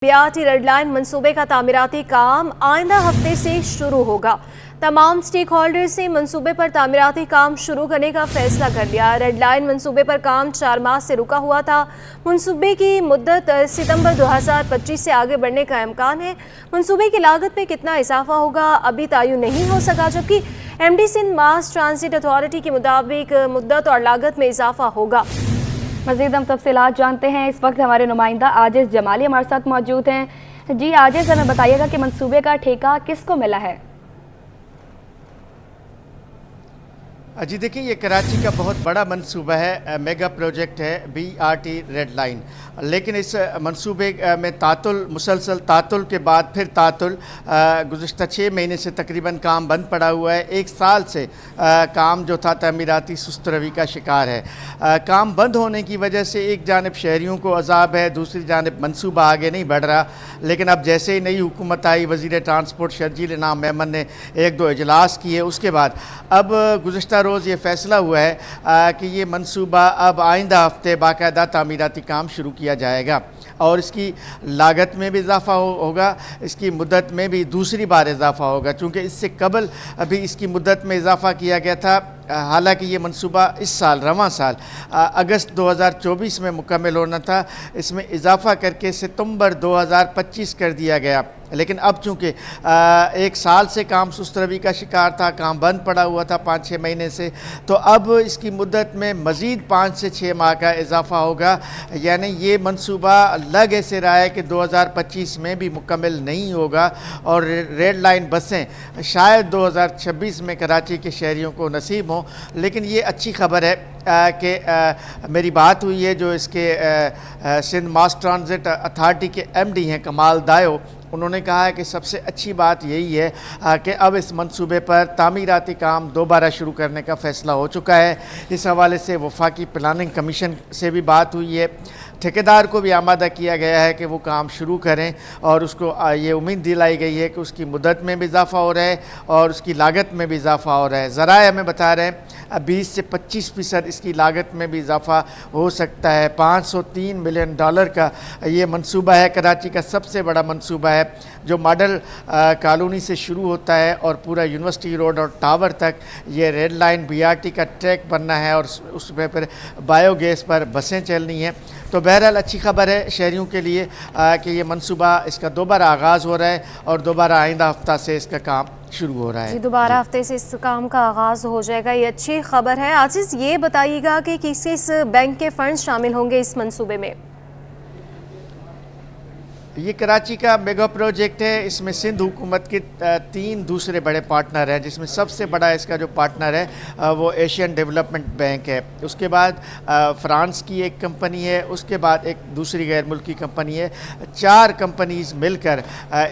BRT red line मंसूबे का तामीराती काम आइंदा हफ्ते से शुरू होगा। तमाम स्टेक होल्डर्स ने मंसूबे पर तामीराती काम शुरू करने का फैसला कर लिया। रेड लाइन मंसूबे पर काम 4 माह से रुका हुआ था। मंसूबे की मुद्दत सितंबर 2025 से आगे बढ़ने का इम्कान है। मंसूबे की लागत में कितना इजाफा होगा अभी तयन नहीं हो सका, जबकि MD Sindh mass transit authority के मुताबिक मुद्दत और लागत में इजाफा होगा। मज़ीद हम तफसीलात जानते हैं। इस वक्त हमारे नुमाइंदा आजिज़ जमाली हमारे साथ मौजूद हैं। जी आजिज़, हमें बताइएगा कि मंसूबे का ठेका किसको मिला है? जी देखिए, ये कराची का बहुत बड़ा मंसूबा है, मेगा प्रोजेक्ट है बीआरटी रेड लाइन। लेकिन इस मंसूबे में मुसलसल तातुल के बाद फिर तातुल गुज़श्ता 6 महीने से तकरीबन काम बंद पड़ा हुआ है। 1 साल से काम जो था तमीराती सुस्त रवी का शिकार है। काम बंद होने की वजह से एक जानिब शहरियों को अजाब है, दूसरी जानिब मंसूबा आगे नहीं बढ़ रहा। लेकिन अब जैसे ही नई हुकूमत आई, वज़ीर ट्रांसपोर्ट शर्जील इनाम मेमन ने 1-2 इजलास किए, उसके बाद अब गुज़श्ता रोज़ ये फ़ैसला हुआ है कि ये मंसूबा अब आइंदा हफ्ते बाकायदा तामीराती काम शुरू किया जाएगा और इसकी लागत में भी इजाफा होगा, इसकी मुद्दत में भी दूसरी बार इजाफा होगा। चूँकि इससे कबल अभी इसकी मुद्दत में इजाफा किया गया था। हालांकि ये मंसूबा इस साल रवां साल अगस्त 2024 में मुकम्मल होना था, इसमें इजाफा करके सितंबर 2025 कर दिया गया। लेकिन अब चूँकि 1 साल से काम सुस्त रवी का शिकार था, काम बंद पड़ा हुआ था 5-6 महीने से, तो अब इसकी मुद्दत में मज़ीद 5 से 6 माह का इजाफा होगा। यानी ये मंसूबा लग ऐसे रहा है कि 2025 में भी मुकम्मल नहीं होगा और रेड लाइन बसें शायद 2026 में कराची के शहरियों को नसीब हों। लेकिन ये अच्छी खबर है कि मेरी बात हुई है जो इसके सिंध मास ट्रांजिट अथॉरिटी के एमडी हैं कमाल दायो। उन्होंने कहा है कि सबसे अच्छी बात यही है कि अब इस मंसूबे पर तामीराती काम दोबारा शुरू करने का फ़ैसला हो चुका है। इस हवाले से वफाकी प्लानिंग कमीशन से भी बात हुई है। ठेकेदार को भी आमादा किया गया है कि वो काम शुरू करें और उसको ये उम्मीद दिलाई गई है कि उसकी मुद्दत में भी इजाफा हो रहा है और उसकी लागत में भी इजाफा हो रहा है। ज़राए हमें बता रहे हैं 20 से 25% इसकी लागत में भी इजाफा हो सकता है। $503 मिलियन का ये मंसूबा है, कराची का सबसे बड़ा मंसूबा है जो मॉडल कॉलोनी से शुरू होता है और पूरा यूनिवर्सिटी रोड और टावर तक ये रेड लाइन बीआरटी का ट्रैक बनना है और उस पर फिर बायोगैस पर बसें चलनी हैं। तो बहरहाल अच्छी खबर है शहरियों के लिए कि ये मंसूबा इसका दोबारा आगाज़ हो रहा है और दोबारा आइंदा हफ्ता से इसका काम शुरू हो रहा है। जी, दोबारा हफ्ते से इस काम का आगाज़ हो जाएगा, ये अच्छी खबर है। आजिज़, ये बताइएगा कि किस बैंक के फंड्स शामिल होंगे इस मंसूबे में? ये कराची का मेगा प्रोजेक्ट है। इसमें सिंध हुकूमत के 3 दूसरे बड़े पार्टनर हैं, जिसमें सबसे बड़ा इसका जो पार्टनर है वो एशियन डेवलपमेंट बैंक है। उसके बाद फ्रांस की एक कंपनी है, उसके बाद एक दूसरी गैर मुल्की कंपनी है। 4 कंपनीज़ मिलकर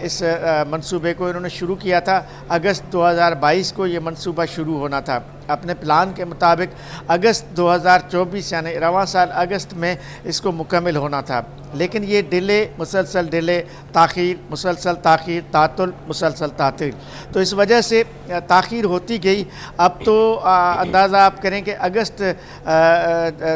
इस मंसूबे को इन्होंने शुरू किया था। अगस्त 2022 को ये मंसूबा शुरू होना था। अपने प्लान के मुताबिक अगस्त 2024 यानी रवां साल अगस्त में इसको मुकम्मल होना था। लेकिन ये डिले मुसलसल डिले, ताख़ीर मुसलसल ताख़ीर, तातुल मुसलसल तातील, तो इस वजह से ताख़ीर होती गई। अब तो अंदाज़ा आप करें कि अगस्त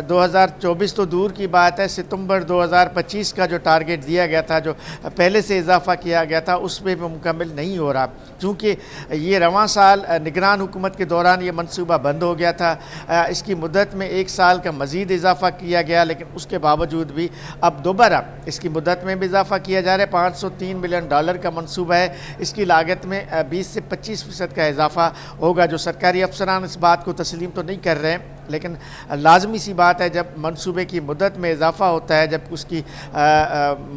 2024 तो दूर की बात है, सितंबर 2025 का जो टारगेट दिया गया था, जो पहले से इजाफा किया गया था, उसमें भी मुकम्मल नहीं हो रहा। चूँकि ये रवां साल निगरान हुकूमत के दौरान ये मंसूबा बंद हो गया था। इसकी मुद्दत में 1 साल का मज़ीद इजाफा किया गया, लेकिन उसके बावजूद भी अब दोबारा इसकी मुद्दत में भी इजाफा किया जा रहा है। $503 मिलियन का मंसूबा है। इसकी लागत में 20 से 25% का इजाफा होगा। जो सरकारी अफसरान इस बात को तस्लीम तो नहीं कर रहे हैं, लेकिन लाजमी सी बात है जब मंसूबे की मुद्दत में इजाफा होता है, जब उसकी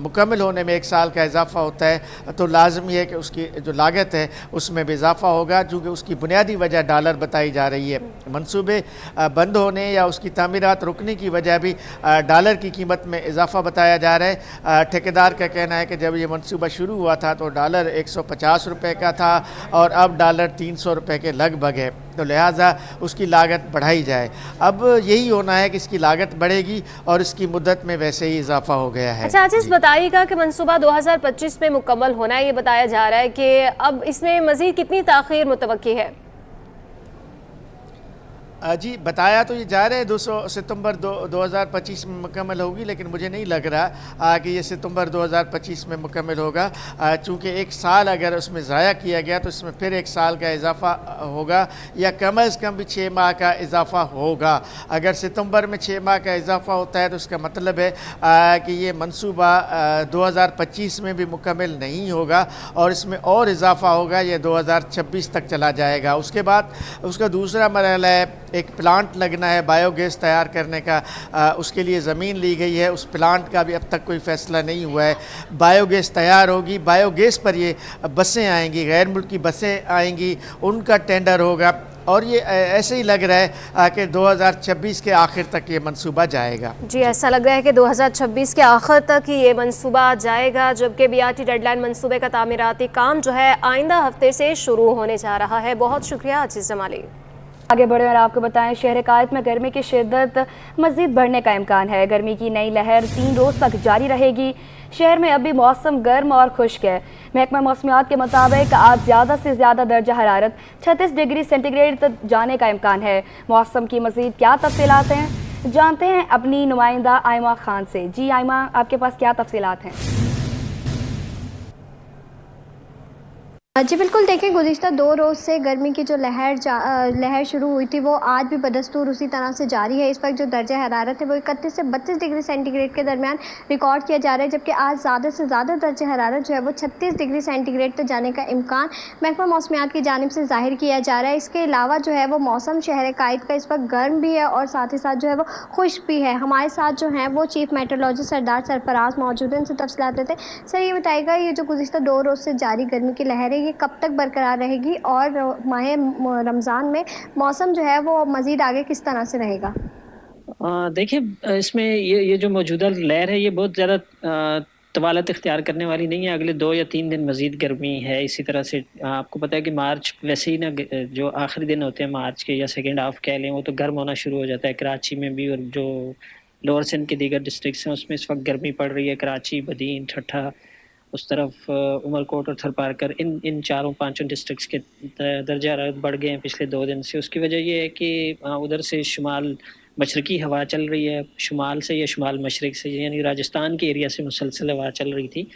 मुकम्मल होने में 1 साल का इजाफा होता है, तो लाजमी है कि उसकी जो लागत है उसमें भी इजाफा होगा। चूँकि उसकी बुनियादी वजह डॉलर बताई जा रही है। मंसूबे बंद होने या उसकी तामीरात रुकने की वजह भी डॉलर की कीमत में इजाफा बताया जा रहा है। ठेकेदार का कहना है कि जब ये मंसूबा शुरू हुआ था तो डॉलर 150 रुपये का था और अब डॉलर 300 रुपये के लगभग है, तो लिहाजा उसकी लागत बढ़ाई जाए। अब यही होना है कि इसकी लागत बढ़ेगी और इसकी मुद्दत में वैसे ही इजाफा हो गया है। अच्छा आजिज़, बताइएगा कि मंसूबा 2025 में मुकम्मल होना है, ये बताया जा रहा है कि अब इसमें मज़ीद कितनी ताख़ीर मुतवक्की है? जी बताया तो ये जा रहे हैं 200 सितंबर 2025 में मुकम्मल होगी, लेकिन मुझे नहीं लग रहा कि ये सितंबर 2025 में मुकम्मल होगा, चूँकि एक साल अगर उसमें ज़ाया किया गया तो इसमें फिर एक साल का इजाफ़ा होगा या कम अज़ कम भी 6 माह का इजाफ़ा होगा। अगर सितंबर में 6 माह का इजाफ़ा होता है तो इसका मतलब है कि ये मंसूबा 2025 में भी मुकम्मल नहीं होगा और इसमें और इजाफ़ा होगा, ये 2026 तक चला जाएगा। उसके बाद उसका दूसरा मरहला है, एक प्लांट लगना है बायोगैस तैयार करने का, उसके लिए ज़मीन ली गई है, उस प्लांट का भी अब तक कोई फ़ैसला नहीं हुआ है। बायोगैस तैयार होगी, बायोगैस पर ये बसें आएंगी, गैर मुल्की बसें आएंगी, उनका टेंडर होगा और ये ऐसे ही लग रहा है कि 2026 के आखिर तक ये मंसूबा जाएगा। जी, ऐसा लग रहा है कि 2026 के आखिर तक ही ये मंसूबा जाएगा, जबकि BRT रेडलाइन मंसूबे का तामीराती काम जो है आइंदा हफ्ते से शुरू होने जा रहा है। बहुत शुक्रिया अजीज़ जमाली। आगे बढ़े और आपको बताएं, शहर कायद में गर्मी की शिद्दत मज़ीद बढ़ने का इम्कान है। गर्मी की नई लहर 3 रोज़ तक जारी रहेगी। शहर में अभी मौसम गर्म और खुश्क है। महकमा मौसमियात के मुताबिक आज ज़्यादा से ज़्यादा दर्जा हरारत 36 डिग्री सेंटीग्रेड तक जाने का इम्कान है। मौसम की मज़ीद क्या तफसीलात हैं, जानते हैं अपनी नुमाइंदा आयमा खान से। जी आयमा, आपके पास क्या तफसीलात हैं? जी बिल्कुल, देखिए गुज़िश्ता 2 रोज़ से गर्मी की जो लहर शुरू हुई थी वो आज भी बदस्तूर उसी तरह से जारी है। इस वक्त जो दर्जा हरारत है वो 31 से 32 डिग्री सेंटीग्रेड के दरमियान रिकॉर्ड किया जा रहा है, जबकि आज ज़्यादा से ज़्यादा दर्जा हरारत जो है वो 36 डिग्री सेंटीग्रेड तक जाने का इम्कान महकमा मौसमियात की जानिब से ज़ाहिर किया जा रहा है। इसके अलावा जो है वो मौसम शहर कायद का इस वक्त गर्म भी है और साथ ही साथ जो है वो खुश्क भी है। हमारे साथ जो है वो चीफ मेट्रोलॉजिस्ट सरदार सरफराज मौजूद हैं, उनसे तफसीलात लेते हैं। सर, ये बताइएगा, ये जो गुज़िश्ता 2 रोज़ से जारी गर्मी की लहर है ये कब तक बरकरार रहेगी और माह रमज़ान में मौसम जो है वो मज़ीद आगे किस तरह से रहेगा? देखिए, इसमें ये जो मौजूदा लहर है ये बहुत ज़्यादा तवालत इख्तियार करने वाली नहीं है। अगले 2 या 3 दिन मज़ीद गर्मी है। इसी तरह से आपको पता है कि मार्च वैसे ही ना, जो आखिरी दिन होते हैं मार्च के या सेकेंड हाफ कह लें, वो तो गर्म होना शुरू हो जाता है कराची में भी, और जो लोअर सिंध के दीगर डिस्ट्रिक्ट्स हैं उसमें इस वक्त गर्मी पड़ रही है। कराची, बदीन, ठट्ठा, उस तरफ उमरकोट और थरपारकर, इन 4-5 डिस्ट्रिक्ट्स के दर्जा हरारत बढ़ गए हैं पिछले 2 दिन से। उसकी वजह ये है कि उधर से शुमाल मशरकी हवा चल रही है, शुमाल से या शुमाल मशरक से, यानी राजस्थान के एरिया से मुसलसल हवा चल रही थी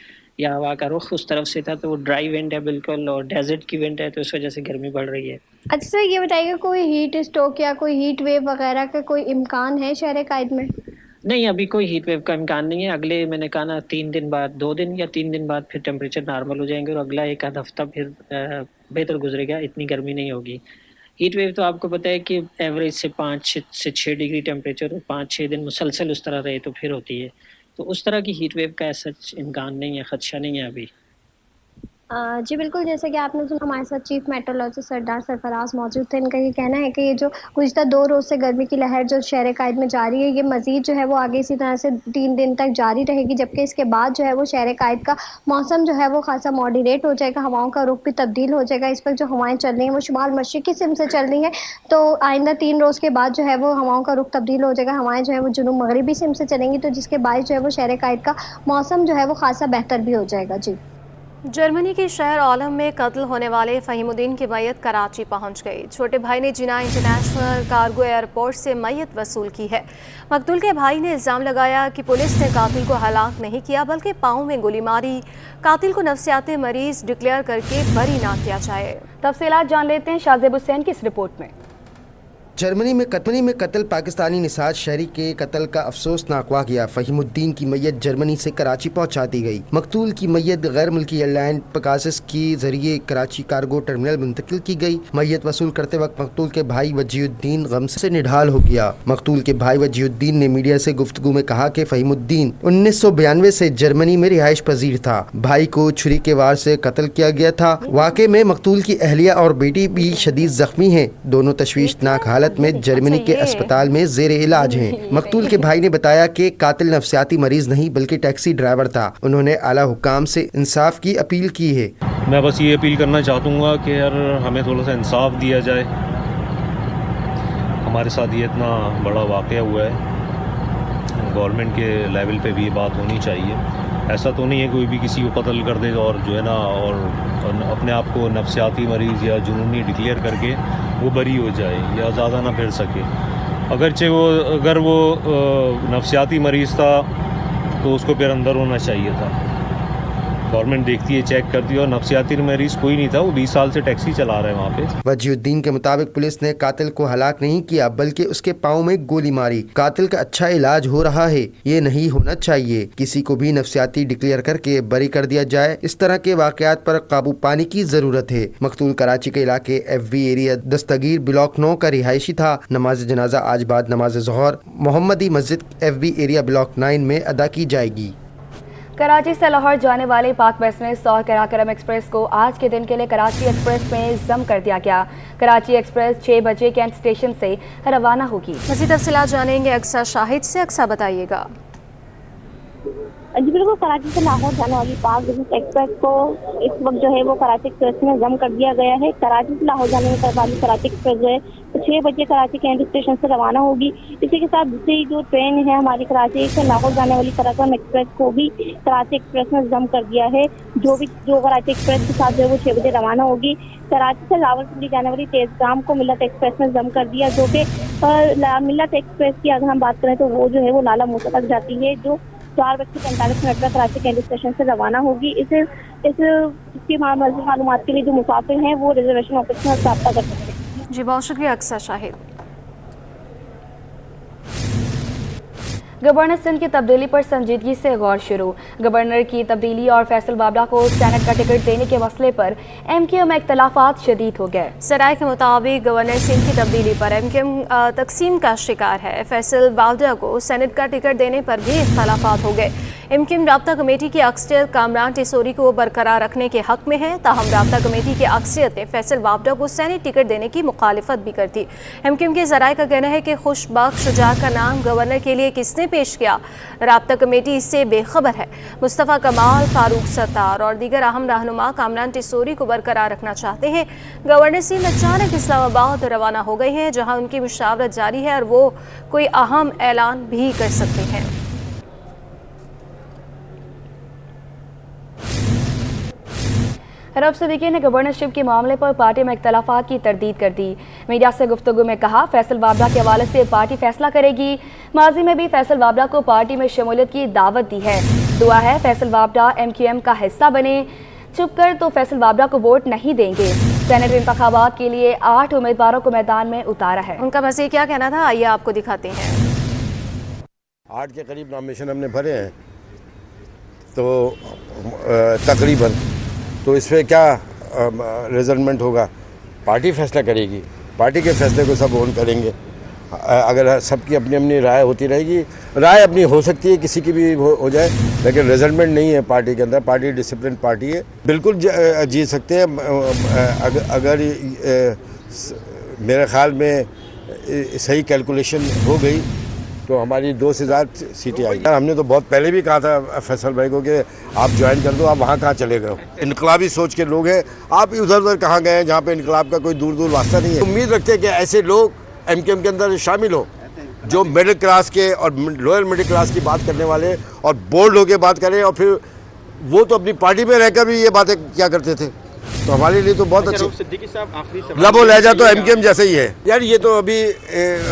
या हवा का रुख उस तरफ से था, तो वो ड्राई विंड है बिल्कुल और डेजर्ट की विंड है, तो इस वजह से गर्मी बढ़ रही है। अच्छा सर, ये बताइएगा कोई हीट स्ट्रोक या कोई हीट वेव वगैरह का कोई इम्कान है शहर कायद में? नहीं, अभी कोई हीट वेव का इम्कान नहीं है। अगले, मैंने कहा ना, 3 दिन बाद, 2 दिन या 3 दिन बाद फिर टेम्परेचर नॉर्मल हो जाएंगे और अगला एक आध हफ्ता फिर बेहतर गुजरेगा, इतनी गर्मी नहीं होगी। हीट वेव तो आपको पता है कि एवरेज से 5 से 6 डिग्री टेम्परेचर और 5-6 दिन मुसलसल उस तरह रहे तो फिर होती है। तो उस तरह की हीट वेव का ऐसा इम्कान नहीं है, खदशा नहीं है अभी। जी बिल्कुल, जैसे कि आपने सुना, हमारे साथ चीफ मेट्रोलॉजिस्ट सरदार सरफराज मौजूद थे। इनका ये कहना है कि ये जो गुज़िश्ता 2 रोज़ से गर्मी की लहर जो शहर कायद में जारी है ये मज़ीद जो है वो आगे इसी तरह से 3 दिन तक जारी रहेगी, जबकि इसके बाद जो है वो शहर कायद का मौसम जो है वो खासा मॉडरेट हो जाएगा, हवाओं का रुख भी तब्दील हो जाएगा। इस वक्त जो हवाएं चल रही हैं वो शुमाल मशरिकी सिम से चल रही हैं, तो आइंदा 3 रोज़ के बाद जो है वो हवाओं का रुख तब्दील हो जाएगा, हवाएं जो है वो जुनूब मगरबी सिम से चलेंगी, तो जिसके बाद जो है वो शहर कायद का मौसम जो है वो खासा बेहतर भी हो जाएगा। जी, जर्मनी के शहर ओलम में कत्ल होने वाले फ़हीमुद्दीन की मैयत कराची पहुंच गई। छोटे भाई ने जिना इंटरनेशनल कार्गो एयरपोर्ट से मैयत वसूल की है। मकतूल के भाई ने इल्ज़ाम लगाया कि पुलिस ने कातिल को हलाक नहीं किया बल्कि पाँव में गोली मारी। कातिल को नफ्सियाती मरीज डिक्लेयर करके बरी ना किया जाए। तफसीलात जान लेते हैं शाहजेब हुसैन की इस रिपोर्ट में। जर्मनी में कत्ल पाकिस्तानी निसाज शहरी के कत्ल का अफसोसनाक वाक़या। फ़हीमुद्दीन की मैयत जर्मनी से कराची पहुंचा दी गई। मकतूल की मैयत गैर मुल्की एयरलाइन पेगासस के जरिए कराची कार्गो टर्मिनल मुंतकिल की गई। मैयत वसूल करते वक्त मकतूल के भाई वजीउद्दीन गम से निढाल हो गया। मकतूल के भाई वजीउद्दीन ने मीडिया से गुफ्तगू में कहा कि फ़हीमुद्दीन 1992 से जर्मनी में रिहाइश पजीर था। भाई को छुरी के वार से कत्ल किया गया था। वाक़े में मकतूल की अहलिया और बेटी भी शदीद जख्मी हैं। दोनों तशवीशनाक हालत में जर्मनी के अस्पताल में जेर इलाज हैं। मकतूल के भाई ने बताया कि कातिल नफ्सियाती मरीज नहीं बल्कि टैक्सी ड्राइवर था। उन्होंने आला हुकाम से इंसाफ की अपील की है। मैं बस ये अपील करना चाहूँगा कि यार हमें थोड़ा सा इंसाफ दिया जाए। हमारे साथ ये इतना बड़ा वाक़या हुआ है, गवर्नमेंट के लेवल पे भी ये बात होनी चाहिए ایسا تو نہیں ہے کوئی بھی کسی کو قتل کر دے اور جو ہے نا اور اپنے آپ کو نفسیاتی مریض یا جنونی ڈکلیئر کر کے وہ بری ہو جائے یا زیادہ نہ پھر سکے. اگر وہ نفسیاتی مریض تھا تو اس کو پھر اندر ہونا چاہیے تھا. گورنمنٹ دیکھتی ہے, چیک کرتی ہے, اور نفسیاتی مریض کوئی نہیں تھا, وہ 20 سال سے ٹیکسی چلا رہا ہے وہاں پہ. وجیہ الدین کے مطابق پولیس نے قاتل کو ہلاک نہیں کیا بلکہ اس کے پاؤں میں گولی ماری. قاتل کا اچھا علاج ہو رہا ہے, یہ نہیں ہونا چاہیے. کسی کو بھی نفسیاتی ڈکلیئر کر کے بری کر دیا جائے. اس طرح کے واقعات پر قابو پانے کی ضرورت ہے. مقتول کراچی کے علاقے F B area Dastagir block 9 کا رہائشی تھا. نماز جنازہ آج بعد نماز ظہر محمدی مسجد ایف بی ایریا بلاک 9 میں ادا کی جائے گی. کراچی سے لاہور جانے والے پاک بس میں سور قراقرم ایکسپریس کو آج کے دن کے لیے کراچی ایکسپریس میں ضم کر دیا گیا. کراچی ایکسپریس 6 بجے کینٹ اسٹیشن سے روانہ ہوگی. مزید تفصیلات جانیں گے اقصیٰ شاہد سے. اقصیٰ بتائیے گا. جی بالکل, کراچی سے لاہور جانے والی پاک بزنس ایکسپریس کو اس وقت جو ہے وہ کراچی ایکسپریس میں ضم کر دیا گیا ہے. کراچی سے لاہور جانے والی کراچی ایکسپریس جو ہے 6 بجے کراچی کینٹ اسٹیشن سے روانہ ہوگی. اسی کے ساتھ دوسری جو ٹرین ہے ہماری کراچی سے لاہور جانے والی قراقرم ایکسپریس کو بھی کراچی ایکسپریس میں ضم کر دیا ہے. جو کراچی ایکسپریس کے ساتھ جو ہے وہ 6 بجے روانہ ہوگی. کراچی سے راولپنڈی جانے والی تیزگام کو ملت ایکسپریس میں ضم کر دیا, جو کہ ملت ایکسپریس کی اگر ہم بات کریں تو وہ جو ہے وہ لالا موسا تک جاتی ہے, جو 4:45 پر کراچی کینٹ اسٹیشن سے روانہ ہوگی. اس کی معلومات کے لیے جو مسافر ہیں وہ ریزرویشن آفس میں رابطہ کر سکتے ہیں. جی بہت شکریہ اقصیٰ شاہد. گورنر سندھ کی تبدیلی پر سنجیدگی سے غور شروع. گورنر کی تبدیلی اور فیصل بابڑا کو سینٹ کا ٹکٹ دینے کے مسئلے پر ایم کیو ایم میں اختلافات شدید ہو گئے. سرائے کے مطابق گورنر سندھ کی تبدیلی پر ایم کیو ایم تقسیم کا شکار ہے. فیصل بابڑا کو سینٹ کا ٹکٹ دینے پر بھی اختلافات ہو گئے. ایم کیو ایم رابطہ کمیٹی کی اکثریت کامران ٹیسوری کو برقرار رکھنے کے حق میں ہے, تاہم رابطہ کمیٹی کی اکثریت نے فیصل بابڑا کو سینٹ ٹکٹ دینے کی مخالفت بھی کر دی. ایم کیو ایم کے ذرائع کا کہنا ہے کہ خوش بخت شجاع کا نام گورنر کے لیے کس نے پیش کیا, رابطہ کمیٹی اس سے بے خبر ہے. مصطفیٰ کمال, فاروق ستار اور دیگر اہم رہنما کامران ٹیسوری کو برقرار رکھنا چاہتے ہیں. گورنر سندھ اچانک اسلام آباد روانہ ہو گئے ہیں, جہاں ان کی مشاورت جاری ہے اور وہ کوئی اہم اعلان بھی کر سکتے ہیں. رؤف صدیقی نے گورنرشپ کے معاملے پر پارٹی میں اختلافات کی تردید کر دی. میڈیا سے گفتگو میں کہا, فیصل بابڑا کے حوالے سے پارٹی فیصلہ کرے گی. ماضی میں بھی فیصل بابڑا کو پارٹی میں شمولیت کی دعوت دی ہے. دعا ہے فیصل بابڑا ایم کیو ایم کا حصہ بنے. چپ کر تو فیصل بابڑا کو ووٹ نہیں دیں گے. سینٹ انتخابات کے لیے 8 امیدواروں کو میدان میں اتارا ہے. ان کا مزید کیا کہنا تھا, آئیے آپ کو دکھاتے ہیں. 8 کے قریب نامینیشن ہم نے بھرے ہیں, تو تقریباً تو اس پہ کیا ریزلٹمنٹ ہوگا, پارٹی فیصلہ کرے گی. پارٹی کے فیصلے کو سب اون کریں گے. اگر سب کی اپنی اپنی رائے ہوتی رہے گی, رائے اپنی ہو سکتی ہے, کسی کی بھی ہو جائے, لیکن ریزلٹمنٹ نہیں ہے پارٹی کے اندر. پارٹی ڈسپلن پارٹی ہے, بالکل جیت سکتے ہیں اگر میرے خیال میں صحیح کیلکولیشن ہو گئی تو ہماری 2 سے زیادہ سیٹیں آئی. ہم نے تو بہت پہلے بھی کہا تھا فیصل بھائی کو کہ آپ جوائن کر دو, آپ وہاں کہاں چلے گئے ہو. انقلابی سوچ کے لوگ ہیں, آپ ادھر کہاں گئے ہیں جہاں پہ انقلاب کا کوئی دور واسطہ نہیں ہے. امید رکھتے ہیں کہ ایسے لوگ ایم کیو ایم کے اندر شامل ہو جو مڈل کلاس کے اور لوئر مڈل کلاس کی بات کرنے والے اور بولڈ ہو کے بات کریں, اور پھر وہ تو اپنی پارٹی میں رہ کر بھی یہ باتیں کیا کرتے تھے. تو ہمارے لیے تو بہت اچھے لب و لہجہ تو ایم کیو ایم جیسے ہی ہے یار. یہ تو ابھی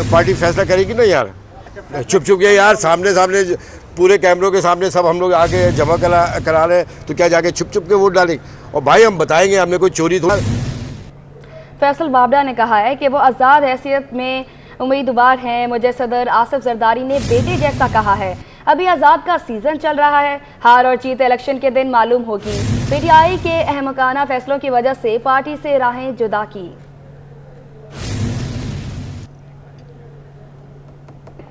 پارٹی فیصلہ کرے گی نا یار, چھپ کے یار سامنے پورے کیمروں کے سامنے سب ہم لوگ آگے جمع کرا رہے ہیں, تو کیا جا کے چھپ کے ووٹ ڈالیں. اور بھائی ہم بتائیں گے ہم نے کوئی چوری تھوڑا. فیصل بابڑا نے کہا ہے کہ وہ آزاد حیثیت میں امیدوار ہیں. مجھے صدر آصف زرداری نے بیٹے جیسا کہا ہے. ابھی آزاد کا سیزن چل رہا ہے, ہار اور جیت الیکشن کے دن معلوم ہوگی. پی ٹی آئی کے احمقانہ فیصلوں کی وجہ سے پارٹی سے راہیں جدا کی.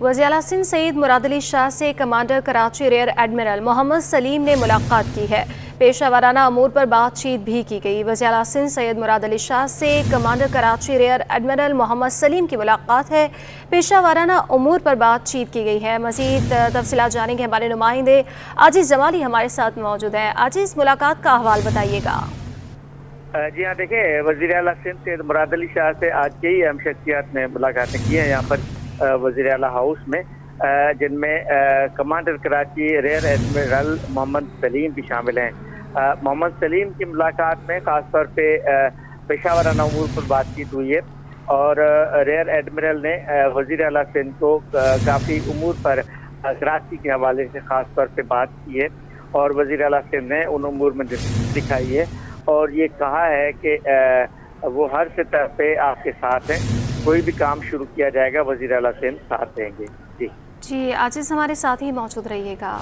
وزیر اعلیٰ سندھ سید مراد علی شاہ سے کمانڈر کراچی ریئر ایڈمرل محمد سلیم نے ملاقات کی ہے. پیشہ ورانہ امور پر بات چیت بھی کی گئی. وزیر اعلیٰ سندھ سید مراد علی شاہ سے کمانڈر کراچی ریئر ایڈمرل محمد سلیم کی ملاقات ہے. پیشہ ورانہ امور پر بات چیت کی گئی ہے. مزید تفصیلات جانیں گے ہمارے نمائندے عزیز جمالی ہمارے ساتھ موجود ہیں. عزیز, ملاقات کا احوال بتائیے گا. جی ہاں, دیکھیں وزیر اعلیٰ سندھ سید مراد علی شاہ سے آج کے ہی اہم شخصیات نے ملاقاتیں کی ہیں یہاں پر وزیر اعلیٰ ہاؤس میں. जिन में commander Karachi rear admiral Mohammad Saleem भी शामिल हैं। मोहम्मद सलीम की मुलाकात में ख़ास तौर पे पेशावराना उमूर पर बातचीत हुई है और रेयर एडमिरल ने वज़ीर आला सिंध को काफ़ी उमूर पर कराची के हवाले से ख़ास तौर पे बात की है और वज़ीर आला सिंध ने उन उमूर में दिखाई है और ये कहा है कि वो हर सतह पे आपके साथ हैं, कोई भी काम शुरू किया जाएगा वज़ीर आला सिंध साथ देंगे। जी आजिज़ हमारे साथ ही मौजूद रहिएगा।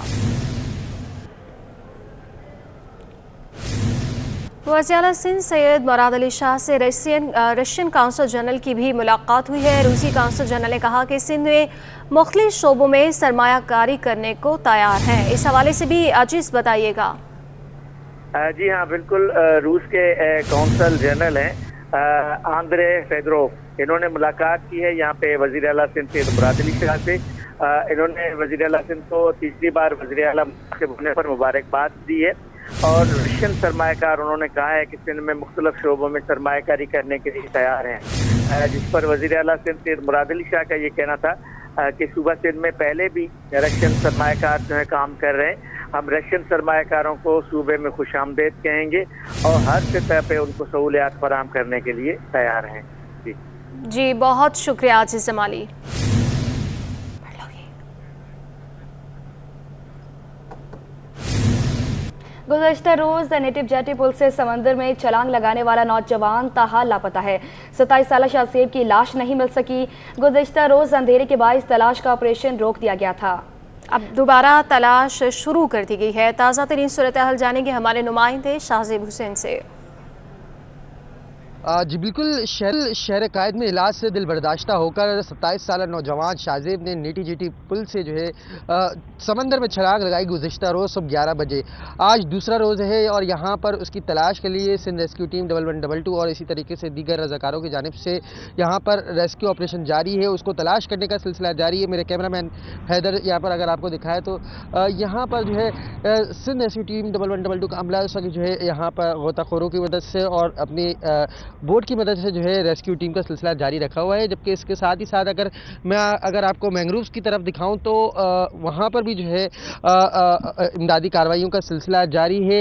वज़ीर आला सिंध सैयद मुराद अली शाह से रशियन काउंसिल जनरल की भी मुलाकात हुई है। रूसी काउंसिल जनरल ने कहा कि सिंध में मुख्तलिफ शोबों में सरमायाकारी करने को तैयार हैं। इस हवाले से भी अजीज बताइएगा। जी हाँ बिल्कुल, रूस के काउंसिल जनरल हैं आंद्रे फेदरोव, इन्होंने मुलाकात की है यहाँ पे वज़ीर आला सिंध सैयद मुराद अली शाह से। इन्होंने वज़ीर आला सिंध को तीसरी बार वज़ीर आला होने पर मुबारकबाद दी है और रशियन सरमायाकार उन्होंने कहा है कि सिंध में मुख्तलिफ शोबों में सरमायाकारी करने के लिए तैयार हैं, जिस पर वज़ीर आला सिंध सैयद मुराद अली शाह का ये कहना था कि सूबा सिंध में पहले भी रशियन सरमायाकार जो है काम कर रहे हैं, हम रशियन सरमायाकारों को सूबे में खुशामदेद कहेंगे और हर सतह पे उनको सहूलियात फराहम करने के लिए तैयार हैं। जी बहुत शुक्रिया आजिज़ जमाली। गुज़श्ता रोज़ नेटिव जेटी पुल से समंदर में छलांग लगाने वाला नौजवान ताहाल लापता है। 27 साला शाहसेब की लाश नहीं मिल सकी। गुज़श्ता रोज़ अंधेरे के बायस तलाश का ऑपरेशन रोक दिया गया था। अब दोबारा तलाश शुरू कर दी गई है। ताज़ा तरीन सूरत हाल जानेंगे हमारे नुमाइंदे शाहजेब हुसैन से। जी बिल्कुल, शहर कायद में इलाज से दिल बर्दाश्ता होकर 27 साला नौजवान शाहजेब ने नीटी जीटी पुल से जो है समंदर में छलांग लगाई गुज़श्ता रोज़ सुबह 11 बजे। आज दूसरा रोज़ है और यहाँ पर उसकी तलाश के लिए सिंध रेस्क्यू टीम 1122 और इसी तरीके से दीगर रज़ाकारों की जानिब से यहाँ पर रेस्क्यू ऑपरेशन जारी है, उसको तलाश करने का सिलसिला जारी है। मेरे कैमरामैन हैदर यहाँ पर अगर आपको दिखाए तो यहाँ पर जो है सिंध रेस्क्यू टीम 1122 का अमला जो है यहाँ पर गोताखोरों की मदद से और अपनी बोट की मदद से जो है रेस्क्यू टीम का सिलसिला जारी रखा हुआ है। जबकि इसके साथ ही साथ अगर आपको मैंग्रोव्स की तरफ दिखाऊं तो वहाँ पर भी जो है इमदादी कार्रवाइयों का सिलसिला जारी है।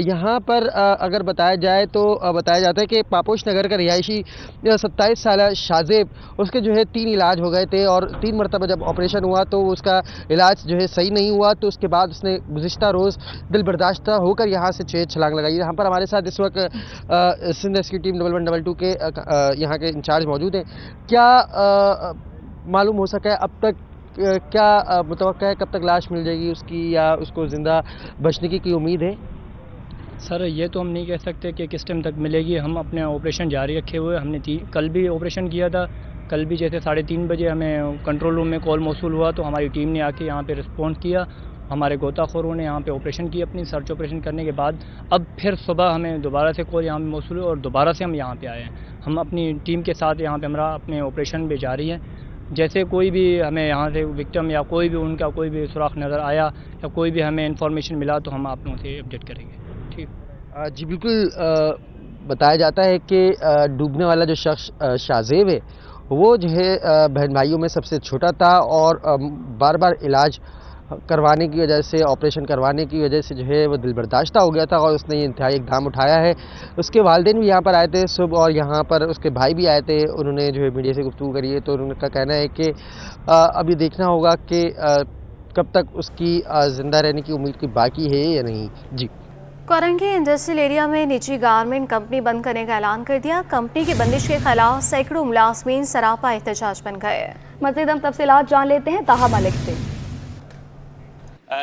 यहाँ पर अगर बताया जाए तो बताया जाता है कि पापोश नगर का रिहायशी 27 साला शाहजेब, उसके जो है 3 इलाज हो गए थे और 3 मरतबा जब ऑपरेशन हुआ तो उसका इलाज जो है सही नहीं हुआ, तो उसके बाद उसने गुज़िश्ता रोज़ दिल बर्दाश्ता होकर यहाँ से छलांग लगाई। यहाँ पर हमारे साथ इस वक्त सिंध रेस्क्यू टीम 1122 के यहाँ के इंचार्ज मौजूद हैं। क्या मालूम हो सका है अब तक, क्या मुतवक्का है कब तक लाश मिल जाएगी उसकी या उसको ज़िंदा बचने की उम्मीद है? सर ये तो हम नहीं कह सकते कि किस टाइम तक मिलेगी। हम अपने ऑपरेशन जारी रखे हुए, हमने कल भी ऑपरेशन किया था। कल भी जैसे 3:30 बजे हमें कंट्रोल रूम में कॉल मौसूल हुआ तो हमारी टीम ने आके यहाँ पे रिस्पॉन्ड किया। हमारे गोताखोरों ने यहाँ पे ऑपरेशन की, अपनी सर्च ऑपरेशन करने के बाद अब फिर सुबह हमें दोबारा से कॉल यहाँ पे मौसूल हुआ और दोबारा से हम यहाँ पे आए हैं। हम अपनी टीम के साथ यहाँ पे हमारा अपने ऑपरेशन भी जारी है। जैसे कोई भी हमें यहाँ से विक्टिम या कोई भी उनका कोई भी सुराख नज़र आया या कोई भी हमें इन्फॉर्मेशन मिला तो हम आप लोगों से अपडेट करेंगे। ठीक जी बिल्कुल, बताया जाता है कि डूबने वाला जो शख्स शाहजेब है वो जो है बहन भाइयों में सबसे छोटा था और बार बार इलाज करवाने की वजह से, ऑपरेशन करवाने की वजह से जो है वो दिल बर्दाश्ता हो गया था और उसने ये इंतहाई इक़दाम उठाया है। उसके वालिदैन भी यहाँ पर आए थे सुबह और यहाँ पर उसके भाई भी आए थे। उन्होंने जो है मीडिया से गुफ्तगू करी है तो उनका कहना है कि अब ये देखना होगा कि कब तक उसकी ज़िंदा रहने की उम्मीद कोई बाकी है या नहीं। जी, कोरंगी इंडस्ट्रियल एरिया में निजी गारमेंट कंपनी बंद करने का ऐलान कर दिया। कंपनी की बंदिश के खिलाफ सैकड़ों मुलाजमीन सरापा एहतजाज बन गए। मज़ीद हम तफसीलात जान लेते हैं ताहा मलिक से।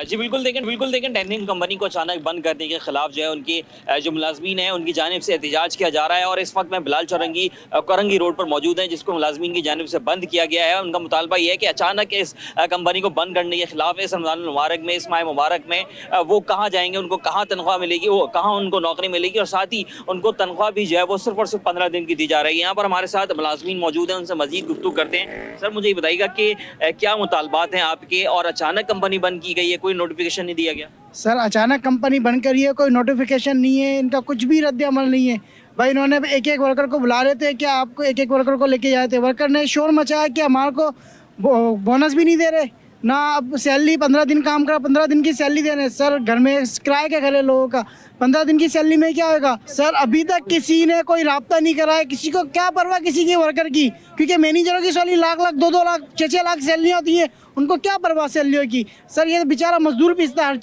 जी बिल्कुल देखें टैनिंग कंपनी को अचानक बंद करने के खिलाफ जो है उनकी जो मुलाजमीन है उनकी जानिब से एहतजाज किया जा रहा है और इस वक्त मैं बिलाल चौरंगी कोरंगी रोड पर मौजूद है जिसको मुलाजमीन की जानिब से बंद किया गया है। उनका मुतालबा यह है कि अचानक इस कंपनी को बंद करने के खिलाफ इस रमज़ान मुबारक में, इस माह मुबारक में वो कहाँ जाएंगे, उनको कहाँ तनख्वाह मिलेगी, वो कहाँ उनको नौकरी मिलेगी और साथ ही उनको तनख्वाह भी जो है वो सिर्फ और सिर्फ 15 दिन की दी जा रही है। यहाँ पर हमारे साथ मुलाजमीन मौजूद हैं, उनसे मजीद गुफ्तगू करते हैं। सर मुझे ये बताइएगा कि क्या मुतालबात हैं आपके और अचानक कंपनी बंद की गई है, कोई नोटिफिकेशन नहीं दिया गया? सर अचानक कंपनी बंद करी है, कोई नोटिफिकेशन नहीं है, इनका कुछ भी रद्द अमल नहीं है। भाई इन्होंने एक एक वर्कर को बुला रहे थे, क्या आपको एक एक वर्कर को लेके जाए थे, वर्कर ने शोर मचाया कि हमारे को बोनस भी नहीं दे रहे ना, अब सैलरी 15 दिन काम करा 15 दिन की सैलरी दे रहे हैं सर। घर में किराया क्या करे लोगों का, 15 दिन की सैलरी में क्या होगा सर? अभी तक किसी ने कोई राब्ता नहीं करा है, किसी को क्या परवाह किसी की वर्कर की, क्योंकि मैनेजरों की सैलरी लाख लाख 2-2 लाख 6-6 लाख सैलरी होती है, उनको क्या परवाह सैलरियों की सर? ये तो बेचारा मजदूर पिसता है हर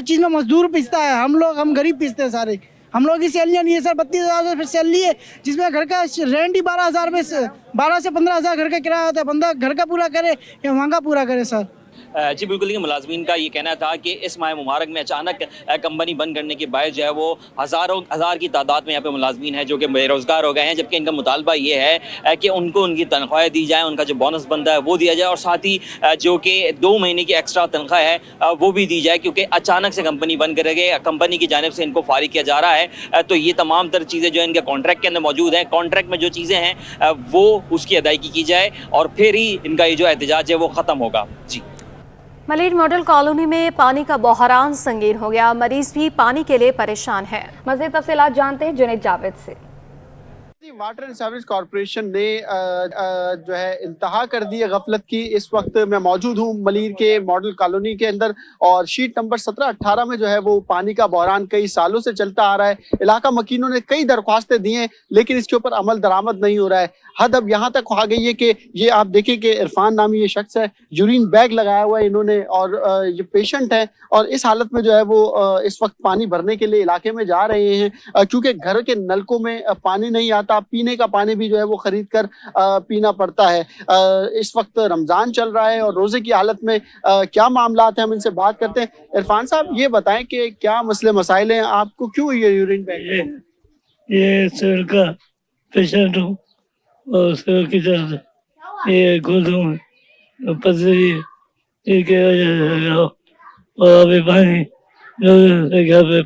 चीज़ में मजदूर पिसता है। हम गरीब पिसते हैं सारे, हम लोगों की सैलरियाँ नहीं है सर। 32,000 सैलरी है, जिसमें घर का रेंट ही 12,000 में 12 से 15,000 घर का किराया होता है। बंदा घर का पूरा करे या वहाँ का पूरा करे सर? जी बिल्कुल, देखिए मुलाजमीन का ये कहना था कि इस माह मुबारक में अचानक कंपनी बंद करने के बायस जो है वो हज़ार की तादाद में यहाँ पे मुलाजमीन है जो कि बेरोज़गार हो गए हैं, जबकि इनका मुतालबा ये है कि उनको उनकी तनख्वाहें दी जाएँ, उनका जो बोनस बनता है वो दिया जाए, और साथ ही जो कि 2 महीने की एक्स्ट्रा तनख्वाह है वो भी दी जाए, क्योंकि अचानक से कंपनी बंद कर गई, कंपनी की जानिब से इनको फारिग किया जा रहा है। तो ये तमाम तर चीज़ें जो इनके कॉन्ट्रैक्ट के अंदर मौजूद हैं, कॉन्ट्रैक्ट में जो चीज़ें हैं वो उसकी अदायगी की जाए और फिर ही इनका ये जो एहतजाज है वो ख़त्म होगा। जी। मलिर मॉडल कॉलोनी में पानी का बहरान संगीन हो गया, मरीज भी पानी के लिए परेशान है। मज़ीद तफसीलात जानते हैं जुनैद जावेद से। वाटर एंड सीवरेज कॉरपोरेशन ने जो है इंतहा कर दी है गफलत की। इस वक्त मैं मौजूद हूँ मलीर के मॉडल कॉलोनी के अंदर, और शीट नंबर 17-18 में जो है वो पानी का बहरान कई सालों से चलता आ रहा है। इलाका मकीनों ने कई दरख्वास्तें दी हैं, लेकिन इसके ऊपर अमल दरामद नहीं हो रहा है। हद अब यहाँ तक आ गई है कि ये आप देखें कि इरफान नामी ये शख्स है, यूरिन बैग लगाया हुआ है इन्होंने, और ये पेशेंट है, और इस हालत में जो है वो इस वक्त पानी भरने के लिए इलाके में जा रहे हैं, क्योंकि घर के नलकों में पानी नहीं आता। पीने का पानी भी जो है वो खरीद कर पीना पड़ता है। इस वक्त रमजान चल रहा है और रोजे की हालत में क्या मामला है, हम इनसे बात करते हैं। इरफान साहब, ये बताएं कि क्या मसले मसाइल हैं, आपको क्यों ये यूरिन बैग? ये सिर का पेशेंट हूँ और सिर की दर्द, ये घुटनों में पथरी, इसके वजह से, और अभी पानी घर पे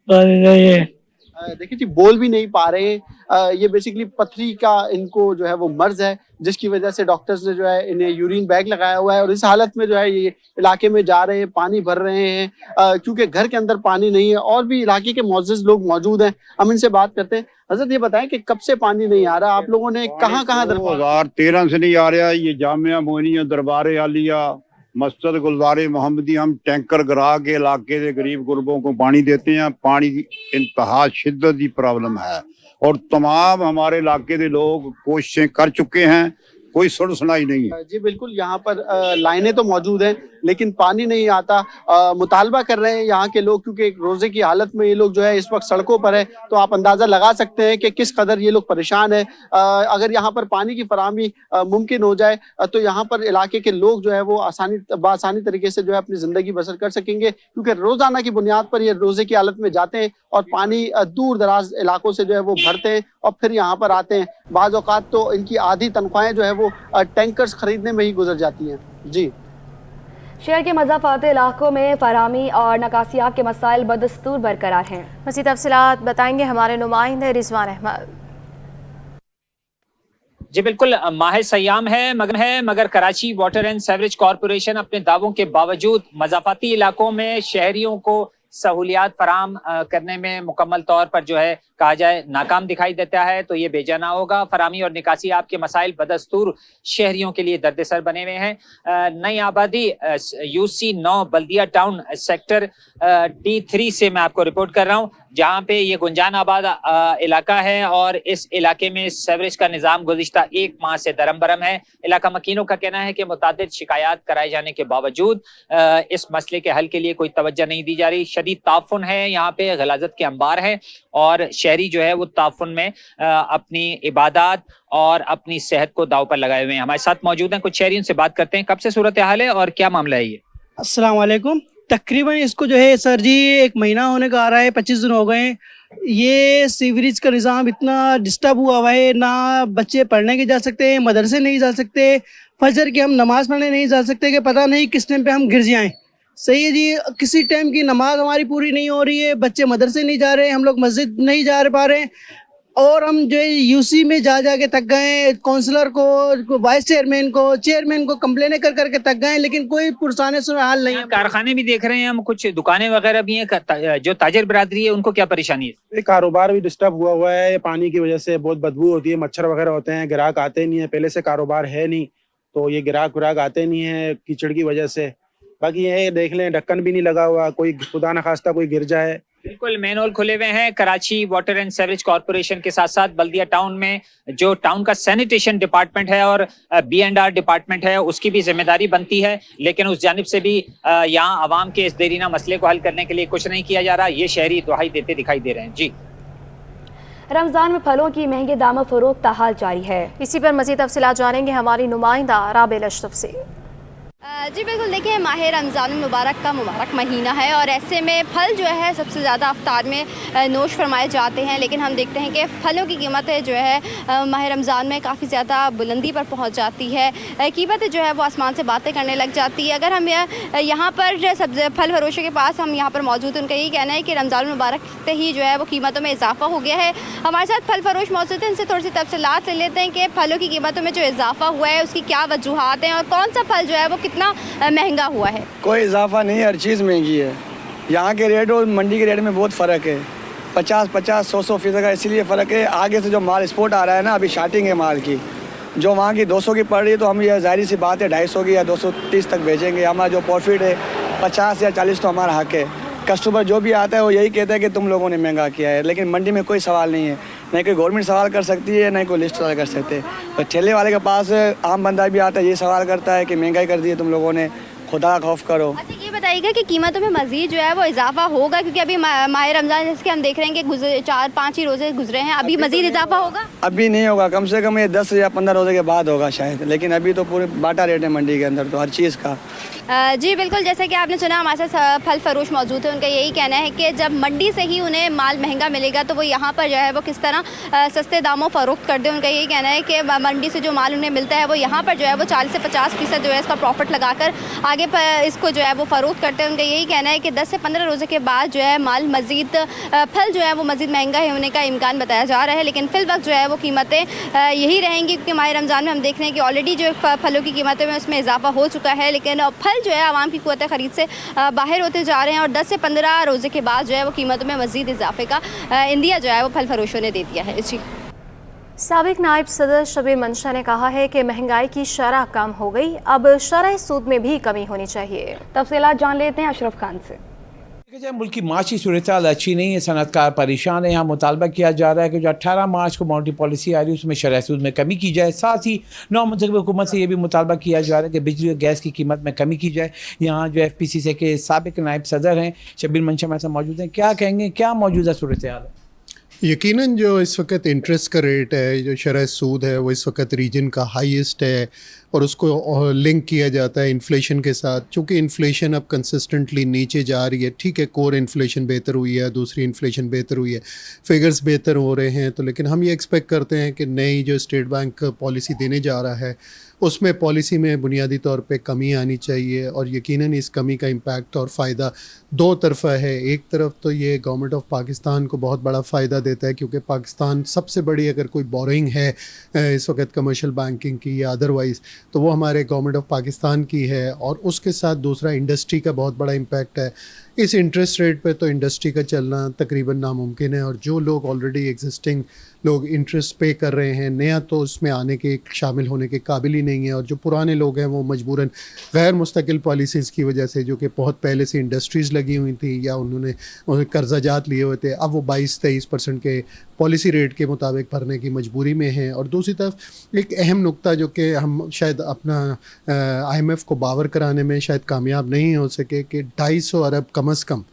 पानी नहीं है। देखिए जी, बोल भी नहीं पा रहे हैं। ये बेसिकली पथरी का इनको जो है वो मर्ज है, जिसकी वजह से डॉक्टर्स ने जो है इन्हें यूरिन बैग लगाया हुआ है, और इस हालत में जो है ये इलाके में जा रहे हैं, पानी भर रहे हैं, क्योंकि घर के अंदर पानी नहीं है। और भी इलाके के मुअज़्ज़िज़ लोग मौजूद हैं, हम इनसे बात करते हैं। हज़रत, ये बताएं कि कब से पानी नहीं आ रहा, आप लोगों ने कहाँ 2013 से नहीं आ रहा। ये जामिया मोइनिया, दरबार आलिया, मस्जिद गुलज़ार मोहम्मदी, हम टैंकर गिरा के इलाके के गरीब गुरबों को पानी देते हैं। पानी की इंतहा शिद्दत की प्रॉब्लम है, और तमाम हमारे इलाके के लोग कोशिशें कर चुके हैं, कोई सुन सुनाई नहीं है। जी बिल्कुल, यहाँ पर लाइनें तो मौजूद हैं, लेकिन पानी नहीं आता। मुतालबा कर रहे हैं यहाँ के लोग, क्योंकि रोजे की हालत में ये लोग जो है इस वक्त सड़कों पर है, तो आप अंदाजा लगा सकते हैं कि किस कदर ये लोग परेशान है। अगर यहाँ पर पानी की फराहमी मुमकिन हो जाए तो यहाँ पर इलाके के लोग जो है वो आसानी तरीके से जो है अपनी जिंदगी बसर कर सकेंगे, क्योंकि रोजाना की बुनियाद पर ये रोजे की हालत में जाते हैं और पानी दूर दराज इलाकों से जो है वो भरते हैं और फिर यहाँ पर आते हैं। बाज़ औक़ात तो इनकी आधी तनख्वाहें जो है वो टैंकर्स खरीदने में ही गुजर जाती हैं। जी। शहर के मज़ाफ़ाती इलाकों में फराहमी और नकासियात के मसाइल बदस्तूर बरकरार हैं। मज़ीद तफ़सीलात बताएंगे हमारे नुमाइंदे रिजवान अहमद। जी बिल्कुल, माह सयाम है मगर Karachi water and sewerage corporation अपने दावों के बावजूद मज़ाफ़ाती इलाकों में शहरियों को सहूलियात फराम करने में मुकम्मल तौर पर जो है कहा जाए नाकाम दिखाई देता है, तो ये बेजाना होगा। फराहमी और निकासी आपके मसाइल बदस्तूर शहरियों के लिए दर्दसर बने हुए हैं। नई आबादी UC 9 बल्दिया टाउन सेक्टर D3 से मैं आपको रिपोर्ट कर रहा हूँ, जहाँ पे ये गुंजान आबाद इलाका है, और इस इलाके में सेवरेज का निज़ाम गुज़िश्ता 1 माह से दरम बरम है। इलाका मकीनों का कहना है कि मुतादिद शिकायत कराए जाने के बावजूद इस मसले के हल के लिए कोई तवज्जो नहीं दी जा रही। शदीद ताफुन है, यहाँ पे गलाजत के अंबार हैं, और शहरी जो है वो ताफुन में अपनी इबादत और अपनी सेहत को दाव पर लगाए हुए हैं। हमारे साथ मौजूद हैं कुछ शहरी, उनसे बात करते हैं कब से सूरत हाल है और क्या मामला है ये। अस्सलाम वालेकुम। तकरीबन इसको जो है सर जी 1 महीना होने का आ रहा है, 25 दिन हो गए हैं। ये सीवरेज का निज़ाम इतना डिस्टर्ब हुआ है, ना बच्चे पढ़ने के जा सकते हैं, मदरसे नहीं जा सकते, फजर की हम नमाज़ पढ़ने नहीं जा सकते कि पता नहीं किस टाइम पे हम गिर जाएं। सही है जी, किसी टाइम की नमाज हमारी पूरी नहीं हो रही है, बच्चे मदरसे नहीं जा रहे, हम लोग मस्जिद नहीं जा पा रहे हैं, और हम जो है UC में जा के थक गए, काउंसलर को, वाइस चेयरमैन को, चेयरमैन को कंप्लेन कर करके थक गए, लेकिन कोई पुरसाने से हाल नहीं है। कारखाने भी देख रहे हैं हम, कुछ दुकानें वगैरह भी हैं, जो ताजिर बरादरी है उनको क्या परेशानी है? कारोबार भी डिस्टर्ब हुआ है, पानी की वजह से बहुत बदबू होती है, मच्छर वगैरह होते हैं, ग्राहक आते नहीं है, पहले से कारोबार है नहीं, तो ये ग्राहक आते नहीं है कीचड़ की वजह से। बाकी ये देख लें ढक्कन भी नहीं लगा हुआ, कोई खुदा न खास्ता कोई गिर जाए। बिल्कुल मैनहोल खुले हुए हैं। Karachi water and sewerage corporation के साथ साथ बल्दिया टाउन में जो टाउन का सैनिटेशन डिपार्टमेंट है और B&R डिपार्टमेंट है उसकी भी जिम्मेदारी बनती है, लेकिन उस जानिब से भी यहाँ आवाम के इस देरीना मसले को हल करने के लिए कुछ नहीं किया जा रहा। ये शहरी दुहाई देते दिखाई दे रहे हैं। जी, रमज़ान में फलों की महंगे दामों फरोख्त ताहाल जारी है। इसी पर मज़ीद तफसीलात जानेंगे हमारी नुमाइंदा राबेल अशरफ से। जी बिल्कुल, देखिए माह रमज़ान मुबारक का मुबारक महीना है और ऐसे में फल जो है सबसे ज़्यादा अफ्तार में नोश फरमाए जाते हैं, लेकिन हम देखते हैं कि फ़लों की कीमतें जो है माह रमज़ान में काफ़ी ज़्यादा बुलंदी पर पहुंच जाती है। कीमतें जो है वो आसमान से बातें करने लग जाती है। अगर हम यहाँ पर सब्ज़ी फल फरोशों के पास हम यहाँ पर मौजूद हैं, उनका यही कहना है कि रमज़ान मुबारक से ही जो है वो कीमतों में इजाफा हो गया है। हमारे साथ फल फरोश मौजूद हैं, इनसे थोड़ी सी तफसीलात ले लेते हैं कि फ़लों की कीमतों में जो इजाफा हुआ है उसकी क्या वजूहात हैं और कौन सा फल जो है वो कितना महंगा हुआ है। कोई इजाफा नहीं, हर चीज़ महंगी है। यहाँ के रेट और मंडी के रेट में बहुत फ़र्क है, 50-50 100% का इसीलिए फ़र्क है। आगे से जो माल एक्सपोर्ट आ रहा है ना, अभी स्टार्टिंग है माल की, जो वहाँ की 200 की पड़ रही है तो हम ये ज़ाहिर सी बात है 250 की या 230 तक भेजेंगे। हमारा जो प्रॉफिट है 50 या 40 तो हमारा हक है। कस्टमर जो भी आता है वो यही कहता है कि तुम लोगों ने महंगा किया है, लेकिन मंडी में कोई सवाल नहीं है, नहीं कोई गवर्नमेंट सवाल कर सकती है नहीं कोई लिस्ट सवाल कर सकते। तो ठेले वाले के पास आम बंदा भी आता है, ये सवाल करता है कि महंगाई कर दी है तुम लोगों ने, खुदा खौफ करो। अच्छा ये बताइएगा कि कीमतों में मज़ीद जो है वो इजाफा होगा, क्योंकि अभी माह रमज़ान जैसे हम देख रहे हैं कि 4-5 ही रोज़े गुजरे हैं, अभी मज़ीद इजाफा होगा? अभी नहीं होगा, कम से कम ये 10 या 15 रोज़े के बाद होगा शायद, लेकिन अभी तो पूरे बाटा रेट है मंडी के अंदर तो हर चीज़ का। जी बिल्कुल, जैसे कि आपने सुना हमारे साथ फल फरोश मौजूद है, उनका यही कहना है कि जब मंडी से ही उन्हें माल महंगा मिलेगा तो वो यहाँ पर जो है वो किस तरह सस्ते दामों फ़रोख्त कर दे। उनका यही कहना है कि मंडी से जो माल उन्हें मिलता है वो यहाँ पर जो है वो 40 से 50% जो है इसका प्रॉफिट लगाकर आगे पर इसको जो है वो फ़रोख्त करते हैं। उनका यही कहना है कि 10 से 15 रोज़े के बाद जो है माल मज़ीद फल जो है वो मज़ीद महंगा होने का इम्कान बताया जा रहा है, लेकिन फिल वक्त जो है वो कीमतें यही रहेंगी, क्योंकि माह रमज़ान में हम देख रहे हैं कि ऑलरेडी जो फलों की कीमतों में उसमें इजाफा हो चुका है, लेकिन फल जो है आवाम की ख़रीद से बाहर होते जा रहे हैं और 10 से 15 रोज़े के बाद जो है वो कीमतों में मज़ीद इजाफे का इंदिया जो है वो फल फरोशों ने दे दिया है। जी, साबिक नायब सदर शबीर मंशा ने कहा है कि महंगाई की शरह कम हो गई, अब शरह सूद में भी कमी होनी चाहिए। तफसीलात जान लेते हैं अशरफ खान से। मुल्क की माशी सूरत अच्छी नहीं है, सनअतकार परेशान है। यहाँ मुतालबा किया जा रहा है कि जो 18 मार्च को मॉनेटरी पॉलिसी आ रही है उसमें शरह सूद में कमी की जाए। साथ ही नौ मुंतखब हुकूमत से ये भी मुतालबा किया जा रहा है कि बिजली और गैस की कीमत में कमी की जाए। यहाँ जो FPCC के साबिक नायब सदर हैं शबीर मंशा हमारे साथ मौजूद हैं, क्या कहेंगे, क्या मौजूदा सूरत हाल है? यकीनन जो इस वक्त इंटरेस्ट का रेट है, जो शरह सूद है, वो इस वक्त रीजन का हाईएस्ट है और उसको लिंक किया जाता है इन्फ्लेशन के साथ। चूँकि इन्फ्लेशन अब कंसिस्टेंटली नीचे जा रही है, ठीक है कोर इन्फ्लेशन बेहतर हुई है, दूसरी इन्फ्लेशन बेहतर हुई है, फिगर्स बेहतर हो रहे हैं, तो लेकिन हम ये एक्सपेक्ट करते हैं कि नई जो स्टेट बैंक पॉलिसी देने जा रहा है उसमें पॉलिसी में बुनियादी तौर पे कमी आनी चाहिए और यकीनन इस कमी का इम्पैक्ट और फ़ायदा दो तरफ़ा है। एक तरफ तो ये गवर्नमेंट ऑफ पाकिस्तान को बहुत बड़ा फ़ायदा देता है, क्योंकि पाकिस्तान सबसे बड़ी अगर कोई बोरिंग है इस वक्त कमर्शियल बैंकिंग की या अदरवाइज़ तो वो हमारे गवर्नमेंट ऑफ पाकिस्तान की है, और उसके साथ दूसरा इंडस्ट्री का बहुत बड़ा इम्पैक्ट है। इस इंटरेस्ट रेट पे तो इंडस्ट्री का चलना तकरीबन नामुमकिन है, और जो लोग ऑलरेडी एग्जिस्टिंग लोग इंटरेस्ट पे कर रहे हैं, नया तो उसमें आने के शामिल होने के काबिल ही नहीं है, और जो पुराने लोग हैं वो मजबूरन गैर मुस्तकिल पॉलिसीज़ की वजह से, जो कि बहुत पहले से इंडस्ट्रीज़ लगी हुई थी या उन्होंने कर्जाजात लिए हुए थे, अब वो 22-23% के पॉलिसी रेट के मुताबिक भरने की मजबूरी में हैं। और दूसरी तरफ एक अहम नुक्ता जो कि हम शायद अपना IMF को बावर कराने में शायद कामयाब नहीं हो सके कि 250 अरब कम अज़ कम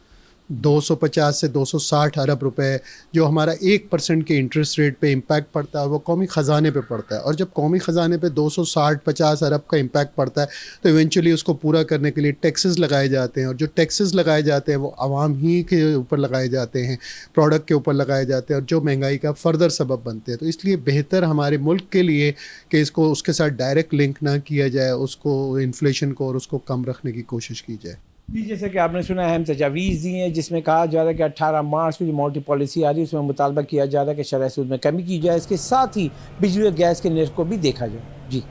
250 से 260 अरब रुपए जो हमारा 1% के इंटरेस्ट रेट पे इम्पैक्ट पड़ता है वो कौमी ख़जाने पे पड़ता है, और जब कौमी ख़जाने पे 260-50 अरब का इम्पैक्ट पड़ता है तो इवेंचुअली उसको पूरा करने के लिए टैक्सेस लगाए जाते हैं, और जो टैक्सेस लगाए जाते हैं वो आवाम ही के ऊपर लगाए जाते हैं, प्रोडक्ट के ऊपर लगाए जाते हैं, और जो महंगाई का फर्दर सबब बनते हैं। तो इसलिए बेहतर हमारे मुल्क के लिए कि इसको उसके साथ डायरेक्ट लिंक ना किया जाए, उसको इन्फ्लेशन को और उसको कम रखने की कोशिश की जाए। जी, जैसे कि आपने सुना अहम तजावीज़ दी हैं जिसमें कहा जा रहा है कि 18 मार्च को जो मॉनेटरी पॉलिसी आ रही है उसमें मुतालबा किया जा रहा है कि शरह सूद में कमी की जाए, इसके साथ ही बिजली और गैस के निर्ख को भी देखा जाए। जी।